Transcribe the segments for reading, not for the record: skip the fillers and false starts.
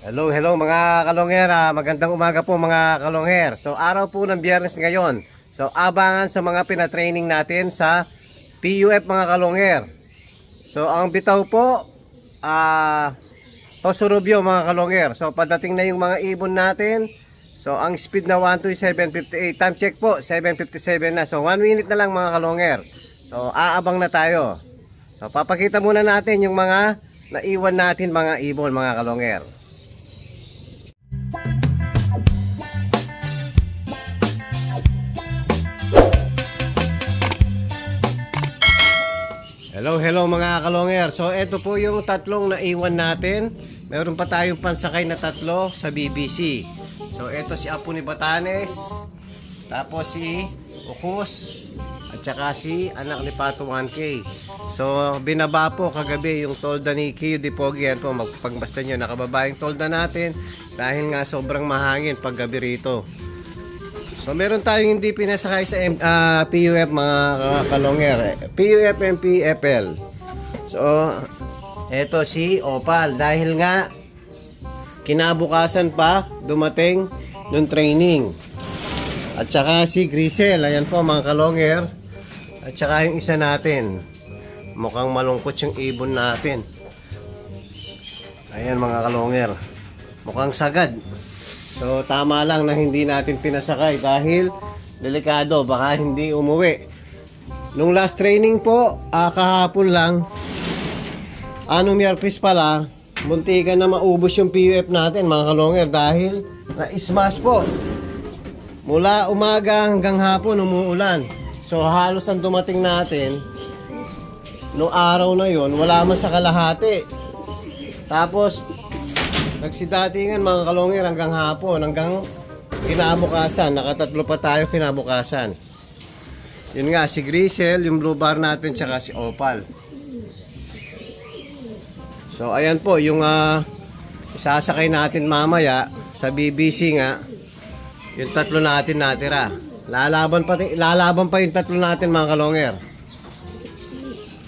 Hello, hello mga kalongher. Magandang umaga po mga kalongher. So araw po ng Biyernes ngayon. So abangan sa mga pinatraining natin sa PUF mga kalongher. So ang bitaw po Tosurubyo mga kalongher. So padating na yung mga ibon natin. So ang speed na 127.58. Time check po 7:57 na. So 1 minute na lang mga kalongher. So aabang na tayo. So papakita muna natin yung mga naiwan natin mga ibon mga kalongher. Hello, hello mga kalongher. So ito po yung tatlong naiwan natin. Meron pa tayong pansakay na tatlo sa BBC. So ito si Apo ni Batanes, tapos si Ukus, at saka si anak ni Pato 1K. So binaba po kagabi yung tolda ni Kiyo Dipogi. Yan po, magpagbasta nyo, nakababa yung tolda natin dahil nga sobrang mahangin paggabi rito. So meron tayong hindi pinasakay sa PUF mga kalongher, PUF MPFL. So eto si Opal dahil nga kinabukasan pa dumating nung training. At saka si Grisel, ayan po mga kalongher. At saka yung isa natin, mukhang malungkot yung ibon natin. Ayan mga kalongher, mukhang sagad. So tama lang na hindi natin pinasakay dahil delikado, baka hindi umuwi. Nung last training po, kahapon lang, Miyerkules pala, muntikan na maubos yung PUF natin mga kalongher dahil na-smash po. Mula umaga hanggang hapon umuulan. So halos ang dumating natin nung araw na yon, wala man sa kalahati. Tapos nagsidatingan mga kalongher hanggang hapon, hanggang kinabukasan. Nakatatlo pa tayo kinabukasan. Yun nga, si Grisel, yung blue bar natin, tsaka si Opal. So ayan po, yung isasakay natin mamaya sa BBC nga, yung tatlo natin natira. Lalaban pa yung tatlo natin mga kalongher.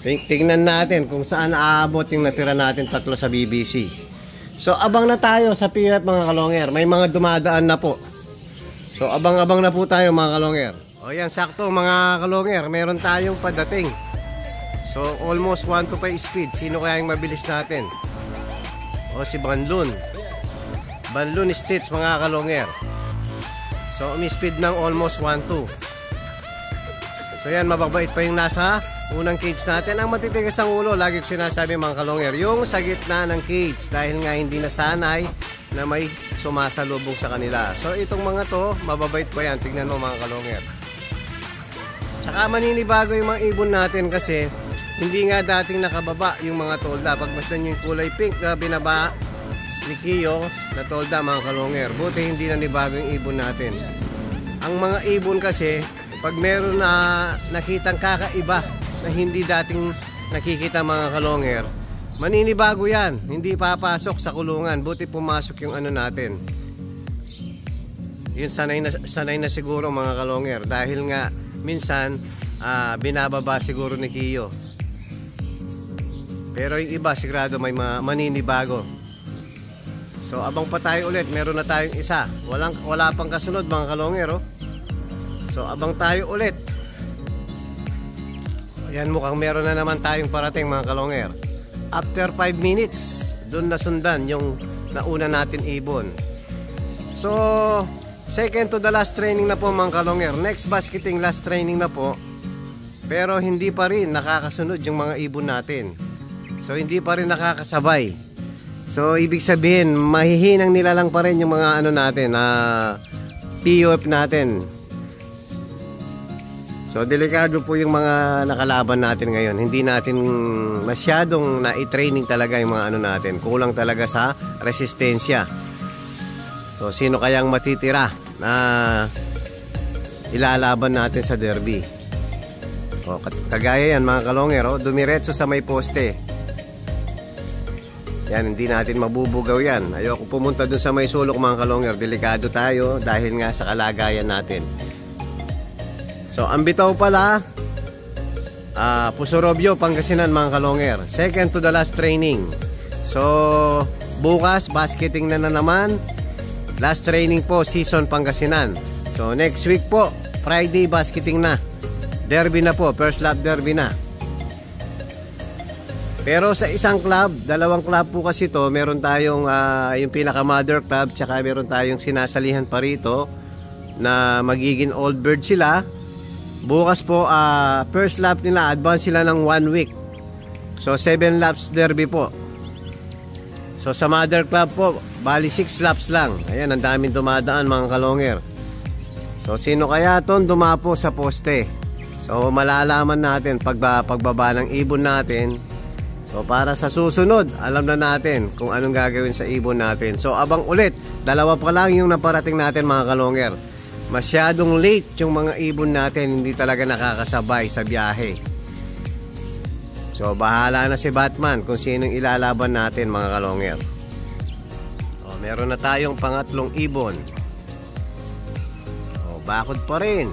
Tingnan natin kung saan aabot yung natira natin tatlo sa BBC. So abang na tayo sa PUF mga kalongher. May mga dumadaan na po. So abang-abang na po tayo mga kalongher. O yan, sakto mga kalongher, meron tayong padating. So almost 1 to 5 speed. Sino kaya yung mabilis natin? O si Banlun. Banlun Stitch mga kalongher. So umi-speed ng almost 1-2. So yan, mababait pa yung nasa unang cage natin. Ang matitigas ang ulo, lagi ko sinasabi mga kalongher, yung sa gitna ng cage, dahil nga hindi nasanay na may sumasalubong sa kanila. So itong mga to, mababait pa yan. Tignan mo mga kalongher. Tsaka maninibago yung mga ibon natin kasi hindi nga dating nakababa yung mga tolda. Pagmasdan yung kulay pink na binaba ni Kiyo na tolda mga kalongher. Buti hindi nanibago yung ibon natin. Ang mga ibon kasi, pag meron na nakitang kakaiba na hindi dating nakikita mga kalongher, maninibago yan, hindi papasok sa kulungan. Buti pumasok yung ano natin. Yun, sanay na siguro mga kalongher dahil nga minsan binababa siguro ni Kiyo. Pero yung iba sigurado may maninibago. So abang pa tayo ulit, meron na tayong isa. Wala pang kasunod mga kalongher, oh. So abang tayo ulit. Ayan, mukhang meron na naman tayong parating mga kalongher. After 5 minutes, doon nasundan yung nauna natin ibon. So, second to the last training na po mga kalongher. Next basketing last training na po. Pero hindi pa rin nakakasunod yung mga ibon natin. So, hindi pa rin nakakasabay. So, ibig sabihin, mahihinang nilalang pa rin yung mga ano natin, PUF natin. So delikado po yung mga nakalaban natin ngayon. Hindi natin masyadong na-training talaga yung mga ano natin. Kulang talaga sa resistensya. So sino kayang matitira na ilalaban natin sa derby? O, kagaya yan mga kalongher, dumiretso sa may poste. Yan, hindi natin mabubugaw yan. Ayoko pumunta dun sa may sulok mga kalongher. Delikado tayo dahil nga sa kalagayan natin. So ang bitaw pala, Pusurobyo, Pangasinan mga kalongher. Second to the last training. So Bukas, basketing na naman. Last training po, season Pangasinan. So next week po, Friday, basketing na. Derby na po, first lap derby na. Pero sa isang club, dalawang club po kasi to, meron tayong yung pinaka mother club, tsaka meron tayong sinasalihan pa rito na magiging old bird sila. Bukas po, first lap nila, advance sila ng 1 week. So 7 laps derby po. So sa mother club po, bali 6 laps lang. Ayan, ang daming dumadaan mga kalonger. So sino kaya ton dumapo sa poste? So malalaman natin pagbaba ng ibon natin. So para sa susunod, alam na natin kung anong gagawin sa ibon natin. So abang ulit, dalawa pa lang yung naparating natin mga kalonger. Masyadong late yung mga ibon natin, hindi talaga nakakasabay sa biyahe. So bahala na si Batman kung sinong ilalaban natin mga kalonger. O, meron na tayong pangatlong ibon. O, bakod pa rin.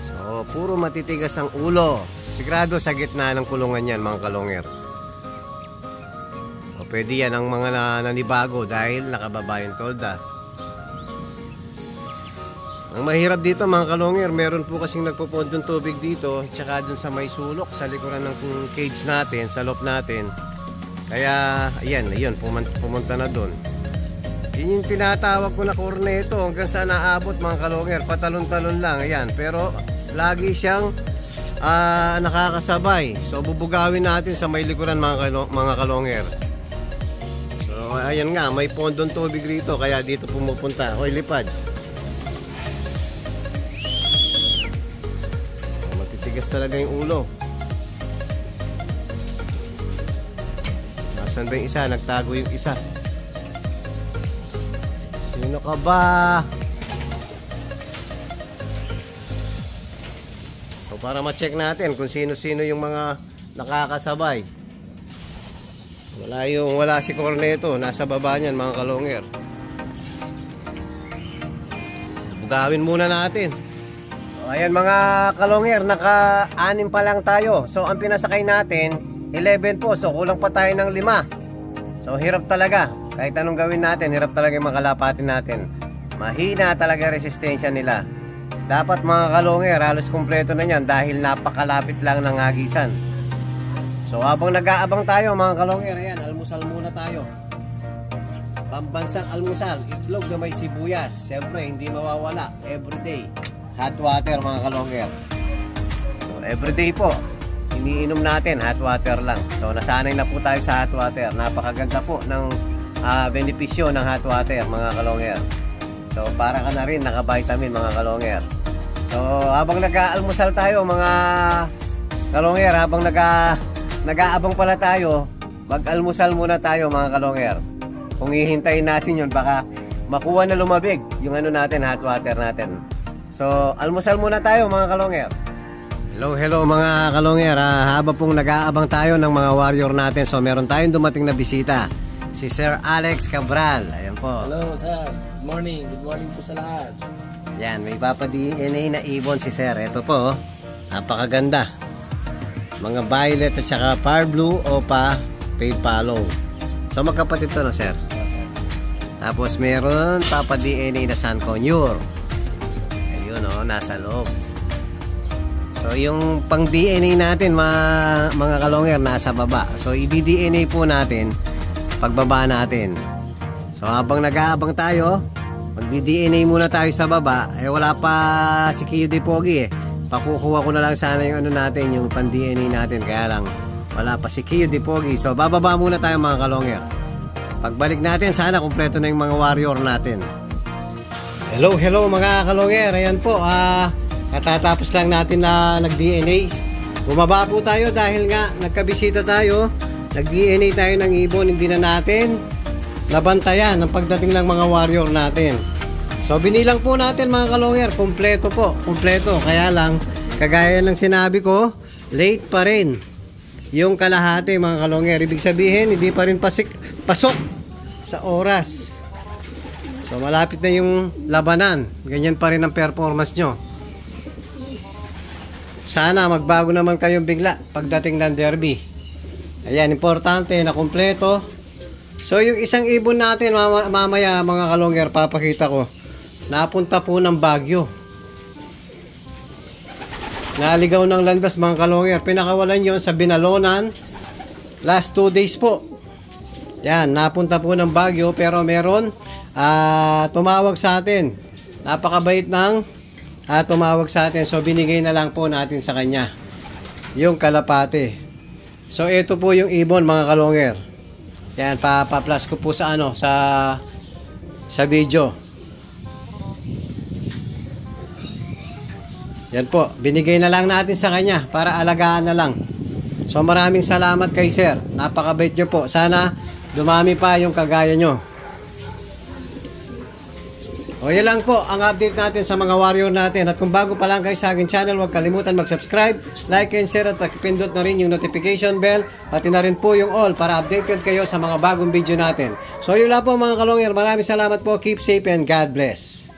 So puro matitigas ang ulo. Sigurado sa gitna ng kulungan yan mga kalonger. O, pwede yan ang mga nanibago dahil nakababa yung tolda. Ang mahirap dito mga kalonger, meron po kasing nagpupondong tubig dito, tsaka dun sa may sulok sa likuran ng cage natin, sa loob natin. Kaya ayan, pumunta na dun. Yun yung tinatawag ko na korneto, hanggang saan naabot mga kalonger, patalon-talon lang, ayan. Pero lagi siyang nakakasabay. So bubugawin natin sa may likuran mga kalonger. So ayan nga, may pondong tubig rito, kaya dito pumupunta. Hoy, lipad. Tigas talaga yung ulo. Nasaan ba yung isa? Nagtago yung isa. Sino ka ba? So para ma-check natin kung sino-sino yung mga nakakasabay. Wala si Corneto. Nasa baba niyan mga kalonger. Bugawin muna natin. Ayan mga kalonger, naka-6 pa lang tayo. So ang pinasakay natin 11 po, so kulang pa tayo ng 5. So hirap talaga, kahit anong gawin natin, hirap talaga yung makalapatin natin. Mahina talaga resistensya nila. Dapat mga kalonger, halos kumpleto na yan dahil napakalapit lang ng hagisan. So habang nag-aabang tayo mga kalonger, ayan, almusal muna tayo. Pambansang almusal, itlog na may sibuyas. Siyempre hindi mawawala, everyday. Hot water mga kalonger. So everyday po iniinom natin hot water lang. So nasanay na po tayo sa hot water. Napakaganda po ng benepisyo ng hot water mga kalonger. So para ka na rin naka-vitamin mga kalonger. So habang nag-aalmusal tayo mga kalonger, habang nag-aabang pala tayo, mag-almusal muna tayo mga kalonger. Kung hihintayin natin yun, baka makuha na lumabig yung ano natin, hot water natin. So, almusal muna tayo mga kalonger. Hello mga kalonger. Habang pong nag-aabang tayo ng mga warrior natin, so meron tayong dumating na bisita. Si Sir Alex Cabral. Ayan po. Hello sir. Good morning. Good morning po sa lahat. Yan, may papa-DNA na ibon si Sir. Ito po, napakaganda. Mga violet at saka far blue o pa pale follow. So magkapatid to na Sir. Tapos meron papa-DNA na Sun Conure. No, nasa loob. So yung pang DNA natin mga kalonger nasa baba. So i-DNA po natin pagbaba natin. So habang nag-aabang tayo, mag-DNA muna tayo sa baba. Wala pa si QD Pogi Pakukuha ko na lang sana yung ano natin, yung pang DNA natin. Kaya lang wala pa si QD Pogi. So bababa muna tayo mga kalonger. Pagbalik natin sana kumpleto na yung mga warrior natin. Hello mga kalonger. Ayan po, katatapos lang natin na nag-DNA. Bumaba po tayo dahil nga nagkabisita tayo. Nag-DNA tayo ng ibon. Hindi na natin nabantayan ang pagdating ng mga warrior natin. So binilang po natin mga kalonger, kumpleto po, kumpleto. Kaya lang, kagaya ng sinabi ko, late pa rin yung kalahati mga kalonger. Ibig sabihin, hindi pa rin pasok sa oras. So malapit na yung labanan. Ganyan pa rin ang performance nyo. Sana magbago naman kayong bigla pagdating ng derby. Ayan, importante na kumpleto So yung isang ibon natin mamaya mga kalonger, papakita ko. Napunta po ng Baguio. Naligaw ng landas mga kalonger. Pinakawalan yon sa Binalonan. Last 2 days po. Yan, napunta po ng Baguio pero meron tumawag sa atin. Napakabait ng tumawag sa atin. So binigay na lang po natin sa kanya yung kalapate. So ito po yung ibon mga kalonger. Yan, pa-plus ko po sa sa video. Yan po, binigay na lang natin sa kanya para alagaan na lang. So maraming salamat kay sir. Napakabait nyo po. Sana dumami pa yung kagaya nyo. O yan lang po ang update natin sa mga warrior natin. At kung bago pa lang kayo sa aking channel, huwag kalimutan mag-subscribe, like and share at pakipindot na rin yung notification bell. Pati na rin po yung all para updated kayo sa mga bagong video natin. So yun lang po mga kalonger. Maraming salamat po. Keep safe and God bless.